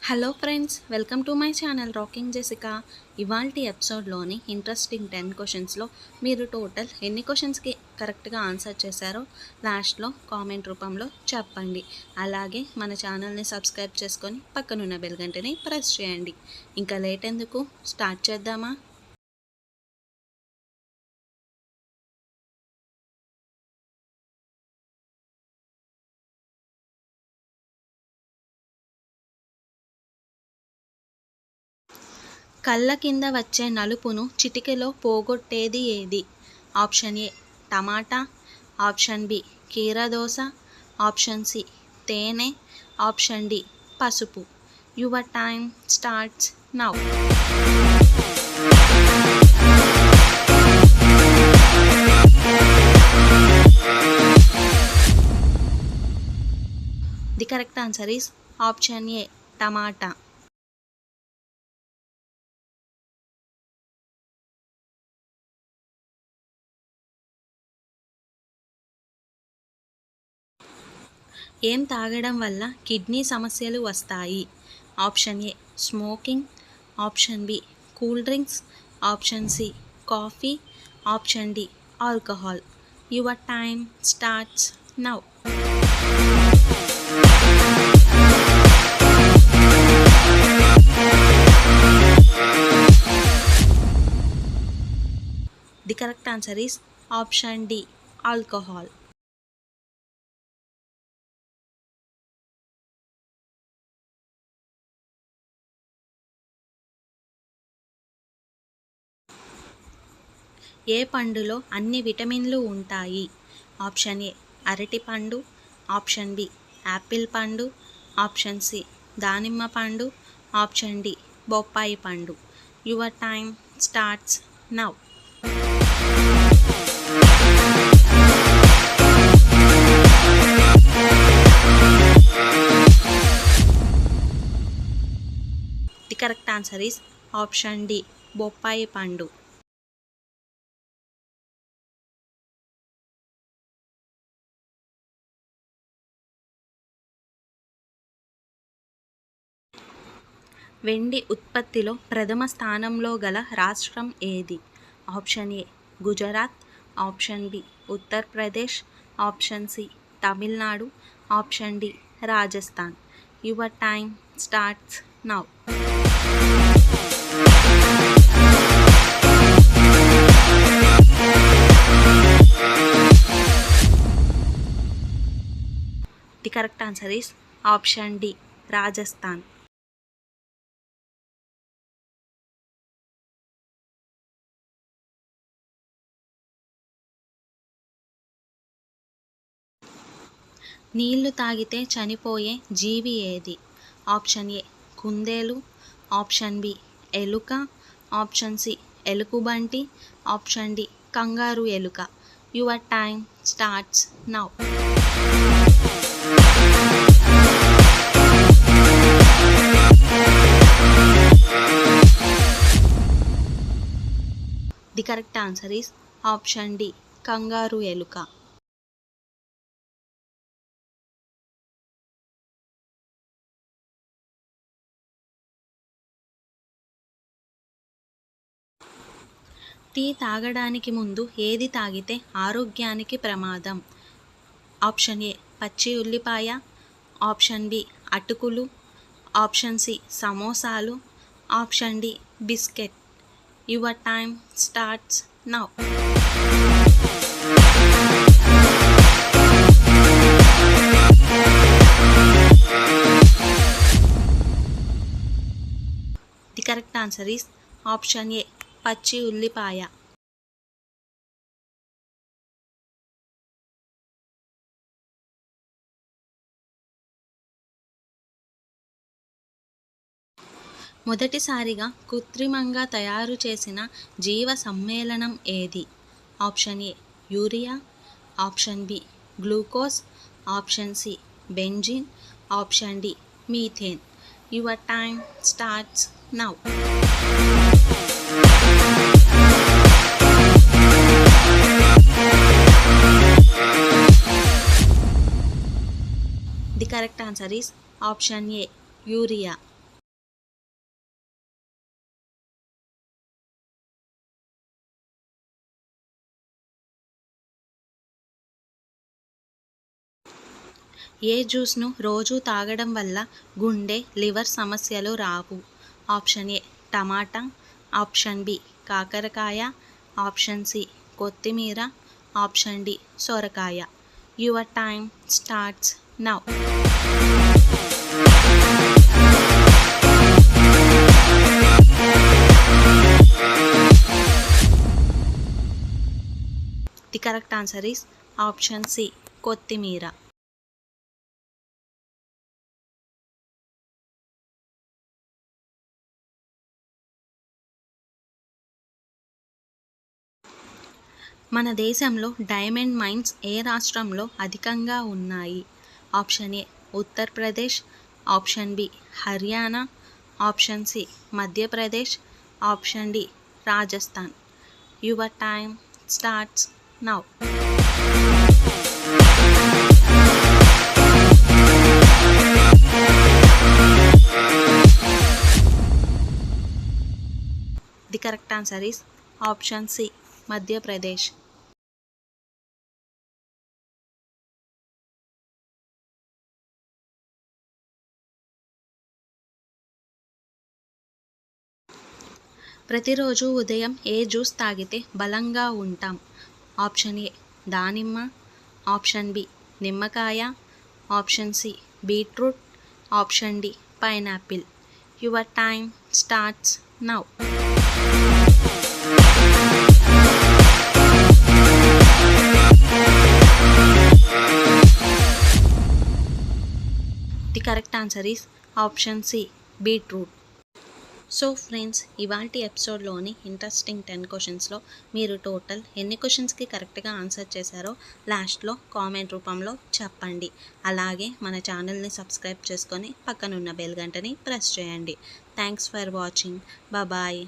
Hello friends, welcome to my channel rocking Jessica. ఇవాల్టి ఎపిసోడ్లోని interesting 10 క్వశ్చన్స్లో మీరు టోటల్ ఎన్ని క్వశ్చన్స్కి కరెక్ట్గా ఆన్సర్ చేశారో లాస్ట్లో కామెంట్ రూపంలో చెప్పండి. అలాగే మన ఛానల్ని సబ్స్క్రైబ్ చేసుకొని పక్కనున్న బెల్ గంటని ప్రెస్ చేయండి. ఇంకా లేట్ ఎందుకు, స్టార్ట్ చేద్దామా? కళ్ళ కింద వచ్చే నలుపును చిటికెలో పోగొట్టేది ఏది? Option A tomato, option B కీరదోస, ఆప్షన్ సి తేనె, ఆప్షన్ డి పసుపు. Your time starts now. The correct answer is option A tomato. ఏం తాగడం వల్ల కిడ్నీ సమస్యలు వస్తాయి? Option A smoking, option B cool drinks, option C coffee, option D alcohol. Your time starts now. The correct answer is option D alcohol. ఏ పండులో అన్ని విటమిన్లు ఉంటాయి? ఆప్షన్ ఏ అరటిపండు, ఆప్షన్ బి యాపిల్ పండు, ఆప్షన్ సి దానిమ్మ పండు, option D బొప్పాయి పండు. Your time starts now. The correct answer is option D బొప్పాయి పండు. వెండి ఉత్పత్తిలో ప్రథమ స్థానంలో గల రాష్ట్రం ఏది? Option A Gujarat, option B Uttar Pradesh, option C Tamil Nadu, option D Rajasthan. Your time starts now. The correct answer is option D Rajasthan. నీళ్లు తాగితే చనిపోయే జీవి ఏది? ఆప్షన్ ఏ కుందేలు, ఆప్షన్ బి ఎలుక, ఆప్షన్ సి ఎలుగుబంటి, ఆప్షన్ డి కంగారు ఎలుక. Your time starts now. The correct answer is option D kangaroo ఎలుక. టీ తాగడానికి ముందు ఏది తాగితే ఆరోగ్యానికి ప్రమాదం? ఆప్షన్ ఏ పచ్చి ఉల్లిపాయ, ఆప్షన్ బి అటుకులు, ఆప్షన్ సి సమోసాలు, option D biscuit. Your time starts now. The correct answer is option A పచ్చి ఉల్లిపాయ. మొదటిసారిగా కృత్రిమంగా తయారు చేసిన జీవ సమ్మేళనం ఏది? Option A urea, option B glucose, option C benzene, option D methane. Your time starts now. The correct answer is option A urea. ఏ జ్యూస్ను రోజు తాగడం వల్ల గుండె లివర్ సమస్యలు రావు? Option A tomato, option B కాకరకాయ, ఆప్షన్ సి కొత్తిమీర, ఆప్షన్ డి సొరకాయ. Your time starts now. The correct answer is option C కొత్తిమీర. మన దేశంలో డైమండ్ మైన్స్ ఏ రాష్ట్రంలో అధికంగా ఉన్నాయి? Option A Uttar Pradesh, option B Haryana, option C Madhya Pradesh, option D Rajasthan. Your time starts now. The correct answer is option C Madhya Pradesh. ప్రతిరోజు ఉదయం ఏ జ్యూస్ తాగితే బలంగా ఉంటాం? ఆప్షన్ ఏ దానిమ్మ, ఆప్షన్ బి నిమ్మకాయ, option C beetroot, option D pineapple. Your time starts now. The correct answer is option C beetroot. So friends, ఇవాల్టి ఎపిసోడ్లోని interesting 10 క్వశ్చన్స్లో మీరు టోటల్ ఎన్ని క్వశ్చన్స్కి కరెక్ట్గా ఆన్సర్ చేశారో లాస్ట్లో కామెంట్ రూపంలో చెప్పండి. అలాగే మన ఛానల్ని సబ్స్క్రైబ్ చేసుకొని పక్కనున్న బెల్ గంటని ప్రెస్ చేయండి. Thanks for watching. బాయ్.